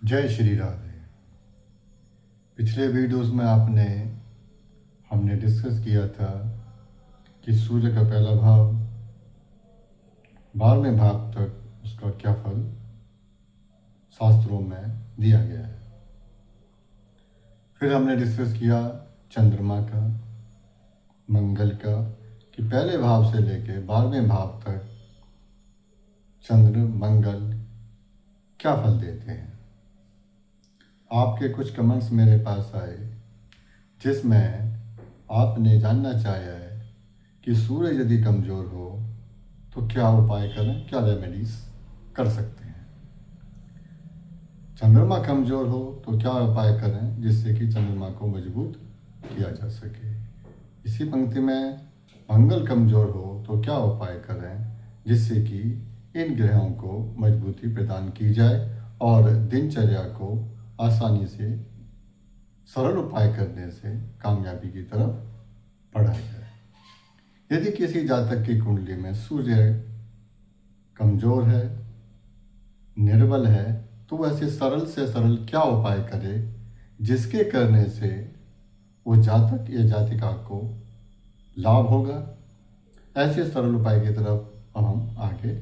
जय श्री राधे। पिछले वीडियोस में हमने डिस्कस किया था कि सूर्य का पहला भाव 12वें भाव तक उसका क्या फल शास्त्रों में दिया गया है। फिर हमने डिस्कस किया चंद्रमा का, मंगल का, कि पहले भाव से लेके 12वें भाव तक चंद्र मंगल क्या फल देते हैं। आपके कुछ कमेंट्स मेरे पास आए जिसमें आपने जानना चाहा है कि सूर्य यदि कमज़ोर हो तो क्या उपाय करें, क्या रेमेडीज कर सकते हैं। चंद्रमा कमज़ोर हो तो क्या उपाय करें जिससे कि चंद्रमा को मजबूत किया जा सके। इसी पंक्ति में मंगल कमज़ोर हो तो क्या उपाय करें जिससे कि इन ग्रहों को मजबूती प्रदान की जाए और दिनचर्या को आसानी से सरल उपाय करने से कामयाबी की तरफ बढ़ाया जाए। यदि किसी जातक की कुंडली में सूर्य कमज़ोर है, निर्बल है, तो वैसे सरल से सरल क्या उपाय करे जिसके करने से वो जातक या जातिका को लाभ होगा। ऐसे सरल उपाय की तरफ अब हम आगे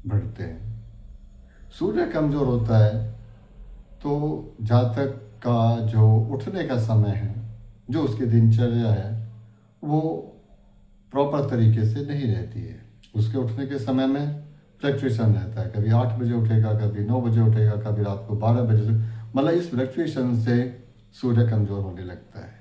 बढ़ते हैं। सूर्य कमज़ोर होता है तो जातक का जो उठने का समय है, जो उसकी दिनचर्या है, वो प्रॉपर तरीके से नहीं रहती है। उसके उठने के समय में फ्लक्चुएशन रहता है, कभी 8 बजे उठेगा, कभी 9 बजे उठेगा, कभी रात को 12 बजे से, मतलब इस फ्लक्चुएशन से सूर्य कमज़ोर होने लगता है।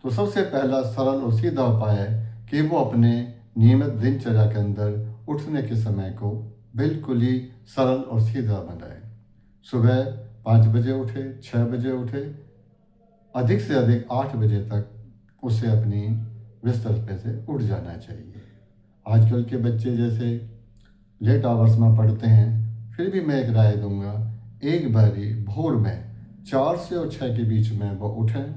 तो सबसे पहला सरल और सीधा उपाय है कि वो अपने नियमित दिनचर्या के अंदर उठने के समय को बिल्कुल ही सरल और सीधा बनाए। सुबह 5 बजे उठे, 6 बजे उठे, अधिक से अधिक 8 बजे तक उसे अपनी बिस्तर पे से उठ जाना चाहिए। आजकल के बच्चे जैसे लेट आवर्स में पढ़ते हैं, फिर भी मैं एक राय दूंगा, एक बारी भोर में 4 से और 6 के बीच में वो उठें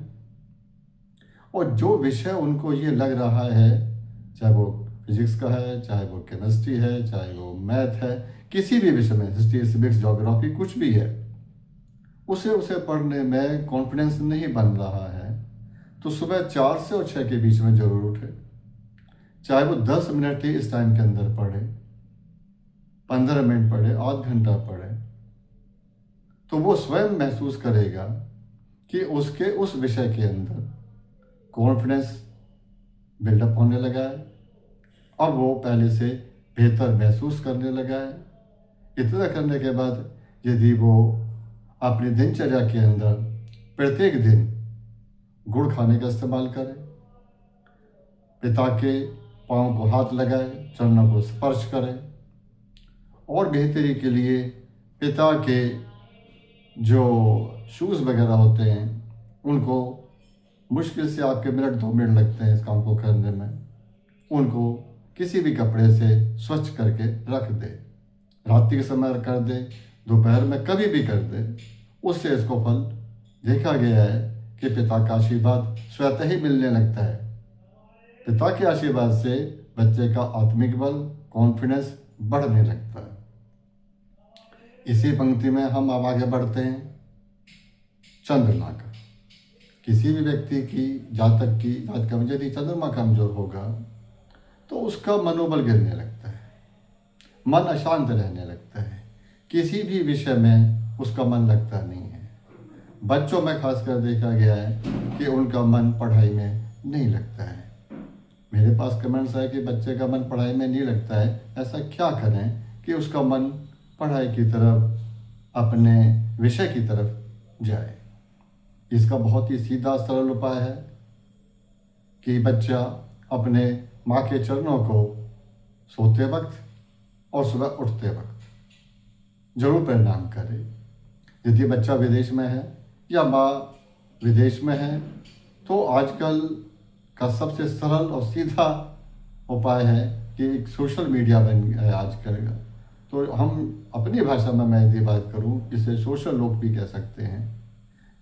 और जो विषय उनको ये लग रहा है, चाहे वो फिजिक्स का है, चाहे वो केमिस्ट्री है, चाहे वो मैथ है, किसी भी विषय में, हिस्ट्री, सिविक्स, ज्योग्राफी, कुछ भी है, उसे पढ़ने में कॉन्फिडेंस नहीं बन रहा है, तो सुबह 4 से और 6 के बीच में ज़रूर उठे। चाहे वो 10 मिनट ही इस टाइम के अंदर पढ़े, 15 मिनट पढ़े, आध घंटा पढ़े, तो वो स्वयं महसूस करेगा कि उसके उस विषय के अंदर कॉन्फिडेंस बिल्डअप होने लगा है, अब वो पहले से बेहतर महसूस करने लगा है। इतना करने के बाद यदि वो अपनी दिनचर्या के अंदर प्रत्येक दिन गुड़ खाने का इस्तेमाल करें, पिता के पाँव को हाथ लगाए, चरणों को स्पर्श करें, और बेहतरी के लिए पिता के जो शूज़ वगैरह होते हैं उनको, मुश्किल से आपके मिनट 2 मिनट लगते हैं इस काम को करने में, उनको किसी भी कपड़े से स्वच्छ करके रख दे। रात्रि के समय कर दे, दोपहर में कभी भी कर दे, उससे इसको फल देखा गया है कि पिता का आशीर्वाद स्वतः ही मिलने लगता है। पिता के आशीर्वाद से बच्चे का आत्मिक बल, कॉन्फिडेंस बढ़ने लगता है। इसी पंक्ति में हम अब आगे बढ़ते हैं चंद्रमा का। किसी भी व्यक्ति की जात का यदि चंद्रमा कमजोर होगा तो उसका मनोबल गिरने लगता है, मन अशांत रहने लगता है, किसी भी विषय में उसका मन लगता नहीं है। बच्चों में खासकर देखा गया है कि उनका मन पढ़ाई में नहीं लगता है। मेरे पास कमेंट्स आए कि बच्चे का मन पढ़ाई में नहीं लगता है, ऐसा क्या करें कि उसका मन पढ़ाई की तरफ, अपने विषय की तरफ जाए। इसका बहुत ही सीधा सरल उपाय है कि बच्चा अपने माँ के चरणों को सोते वक्त और सुबह उठते वक्त जरूर प्रणाम करे। यदि बच्चा विदेश में है या माँ विदेश में है तो आजकल का सबसे सरल और सीधा उपाय है कि एक सोशल मीडिया बन गया है आजकल का, तो हम अपनी भाषा में मैं यदि बात करूं, इसे सोशल लोग भी कह सकते हैं,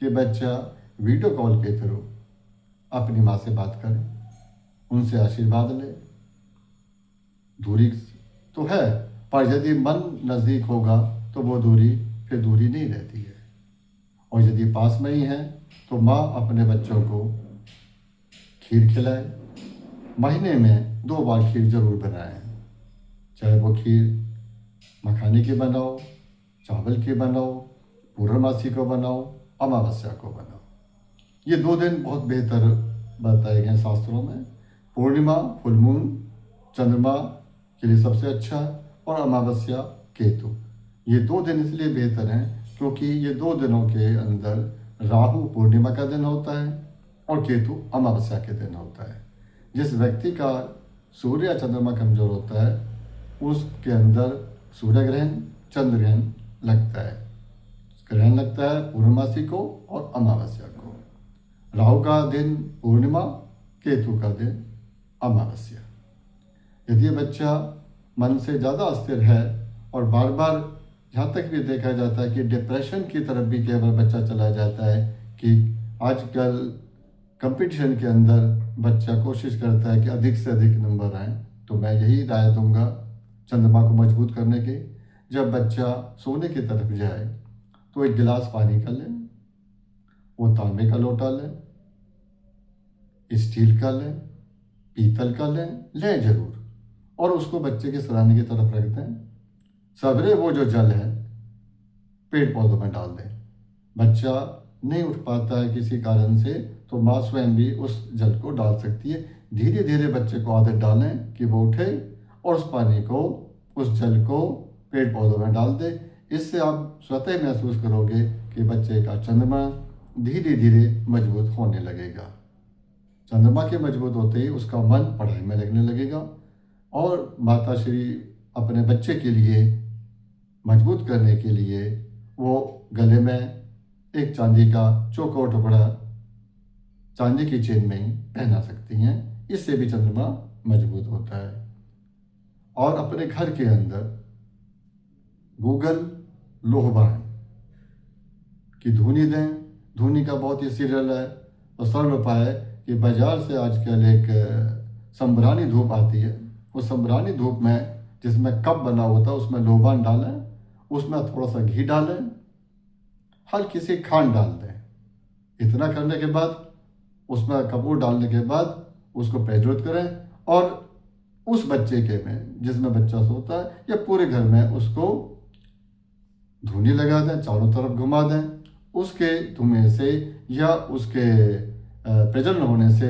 कि बच्चा वीडियो कॉल के थ्रू अपनी माँ से बात करे, उनसे आशीर्वाद ले। दूरी तो है, पर यदि मन नज़दीक होगा तो वो दूरी फिर दूरी नहीं रहती है। और यदि पास में ही है तो माँ अपने बच्चों को खीर खिलाए। महीने में 2 बार खीर जरूर बनाए, चाहे वो खीर मखाने की बनाओ, चावल की बनाओ, पूर्णमासी को बनाओ, अमावस्या को बनाओ। ये 2 दिन बहुत बेहतर बताए गए शास्त्रों में। पूर्णिमा फुल मून चंद्रमा के लिए सबसे अच्छा, और अमावस्या केतु। ये 2 दिन इसलिए बेहतर हैं क्योंकि ये 2 दिनों के अंदर राहु पूर्णिमा का दिन होता है और केतु अमावस्या के दिन होता है। जिस व्यक्ति का सूर्य या चंद्रमा कमजोर होता है उसके अंदर सूर्य ग्रहण चंद्र ग्रहण लगता है। ग्रहण लगता है पूर्णमासी को और अमावस्या को। राहु का दिन पूर्णिमा, केतु का दिन अमावस्या। यदि ये बच्चा मन से ज़्यादा अस्थिर है और बार बार यहाँ तक भी देखा जाता है कि डिप्रेशन की तरफ भी कई बार बच्चा चला जाता है, कि आजकल कंपटीशन के अंदर बच्चा कोशिश करता है कि अधिक से अधिक नंबर आए, तो मैं यही राय दूंगा चंद्रमा को मजबूत करने की। जब बच्चा सोने की तरफ जाए तो 1 गिलास पानी का लें, वो तांबे का लोटा लें, स्टील का लें, पीतल का लें जरूर, और उसको बच्चे के सराहने की तरफ रख दें। सवेरे वो जो जल है पेड़ पौधों में डाल दें। बच्चा नहीं उठ पाता है किसी कारण से तो माँ स्वयं भी उस जल को डाल सकती है। धीरे धीरे बच्चे को आदत डालें कि वो उठे और उस पानी को, उस जल को पेड़ पौधों में डाल दे। इससे आप स्वतः महसूस करोगे कि बच्चे का चंद्रमा धीरे धीरे मजबूत होने लगेगा। चंद्रमा के मजबूत होते ही उसका मन पढ़ाई में लगने लगेगा, और माता श्री अपने बच्चे के लिए मजबूत करने के लिए वो गले में एक चांदी का चौकोर टुकड़ा चांदी की चेन में ही पहना सकती हैं। इससे भी चंद्रमा मजबूत होता है। और अपने घर के अंदर गूगल लोहबान की धुनी दें। धुनी का बहुत ही सीरियल है और सरल उपाय है कि बाजार से आजकल एक संब्रानी धूप आती है, उस संब्रानी धूप में जिसमें कप बना होता है उसमें लोबान डालें, उसमें थोड़ा सा घी डालें, हल्की सी खांड डाल दें। इतना करने के बाद उसमें कपूर डालने के बाद उसको प्रज्वलित करें और उस बच्चे के में जिसमें बच्चा सोता है या पूरे घर में उसको धुनी लगा दें, चारों तरफ घुमा दें। उसके धुएं से या उसके प्रज्वलन होने से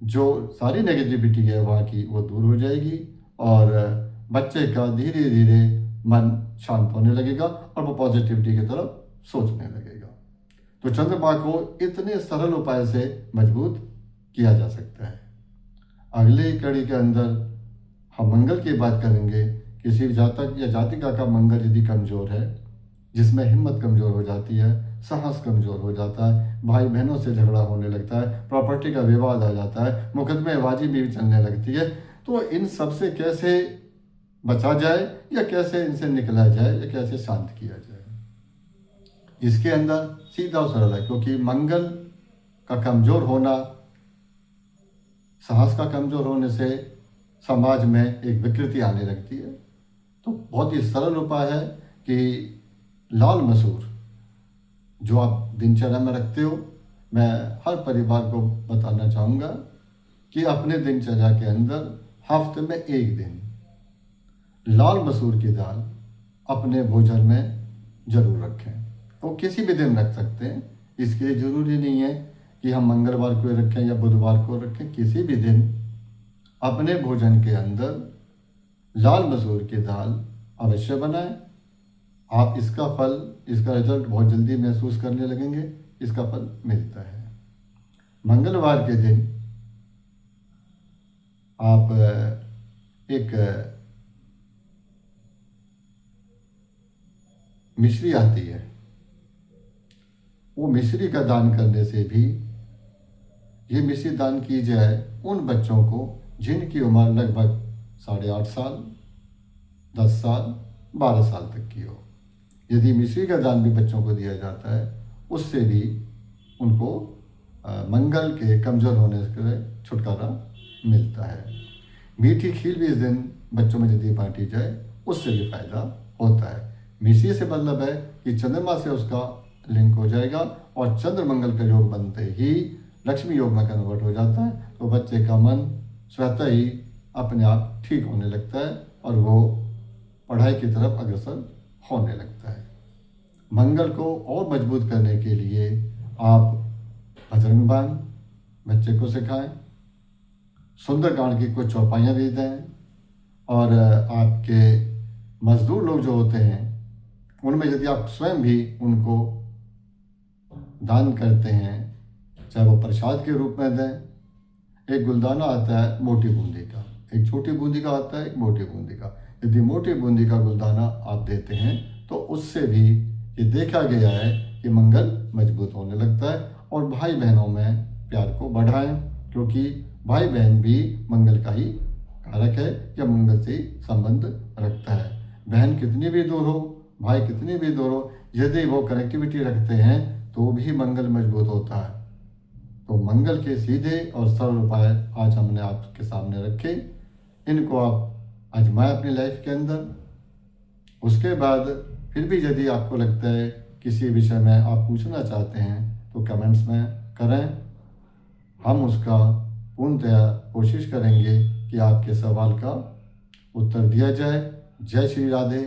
जो सारी नेगेटिविटी है वहाँ की वो दूर हो जाएगी और बच्चे का धीरे धीरे मन शांत होने लगेगा और वो पॉजिटिविटी की तरफ सोचने लगेगा। तो चंद्रमा को इतने सरल उपाय से मजबूत किया जा सकता है। अगली कड़ी के अंदर हम मंगल की बात करेंगे। किसी जातक या जातिका का मंगल यदि कमजोर है, जिसमें हिम्मत कमजोर हो जाती है, साहस कमजोर हो जाता है, भाई बहनों से झगड़ा होने लगता है, प्रॉपर्टी का विवाद आ जाता है, मुकदमेबाजी भी चलने लगती है, तो इन सब से कैसे बचा जाए या कैसे इनसे निकला जाए या कैसे शांत किया जाए, इसके अंदर सीधा और सरल है। क्योंकि मंगल का कमजोर होना, साहस का कमजोर होने से समाज में एक विकृति आने लगती है। तो बहुत ही सरल उपाय है कि लाल मसूर जो आप दिनचर्या में रखते हो, मैं हर परिवार को बताना चाहूँगा कि अपने दिनचर्या के अंदर हफ्ते में 1 दिन लाल मसूर की दाल अपने भोजन में जरूर रखें। तो किसी भी दिन रख सकते हैं, इसके लिए जरूरी नहीं है कि हम मंगलवार को रखें या बुधवार को रखें। किसी भी दिन अपने भोजन के अंदर लाल मसूर की दाल अवश्य बनाएं। आप इसका फल, इसका रिजल्ट बहुत जल्दी महसूस करने लगेंगे। इसका फल मिलता है। मंगलवार के दिन आप एक मिश्री आती है, वो मिश्री का दान करने से भी, ये मिश्री दान की जाए उन बच्चों को जिनकी उम्र लगभग 8.5 साल, 10 साल, 12 साल तक की हो। यदि मिश्री का दान भी बच्चों को दिया जाता है, उससे भी उनको मंगल के कमजोर होने से छुटकारा मिलता है। मीठी खीर भी इस दिन बच्चों में यदि बांटी जाए उससे भी फायदा होता है। मिश्री से मतलब है कि चंद्रमा से उसका लिंक हो जाएगा और चंद्र मंगल का योग बनते ही लक्ष्मी योग में कन्वर्ट हो जाता है, तो बच्चे का मन स्वतः ही अपने आप ठीक होने लगता है और वो पढ़ाई की तरफ अग्रसर होने लगता है। मंगल को और मजबूत करने के लिए आप बजरंग बाण बच्चे को सिखाएं, सुंदरकांड की कुछ चौपाइयाँ भी दें, और आपके मजदूर लोग जो होते हैं उनमें यदि आप स्वयं भी उनको दान करते हैं, चाहे वो प्रसाद के रूप में दें। एक गुलदाना आता है मोटी बूंदी का, एक छोटी बूंदी का आता है, एक मोटी बूंदी का। यदि मोटी बूंदी का गुलदाना आप देते हैं तो उससे भी ये देखा गया है कि मंगल मजबूत होने लगता है। और भाई बहनों में प्यार को बढ़ाएं, क्योंकि भाई बहन भी मंगल का ही कारक है या मंगल से ही संबंध रखता है। बहन कितनी भी दूर हो, भाई कितनी भी दूर हो, यदि वो कनेक्टिविटी रखते हैं तो भी मंगल मजबूत होता है। तो मंगल के सीधे और सरल उपाय आज हमने आपके सामने रखे, इनको आप आजमाएं अपनी लाइफ के अंदर। उसके बाद फिर भी यदि आपको लगता है किसी विषय में आप पूछना चाहते हैं तो कमेंट्स में करें, हम उसका पूर्णतया कोशिश करेंगे कि आपके सवाल का उत्तर दिया जाए। जय श्री राधे।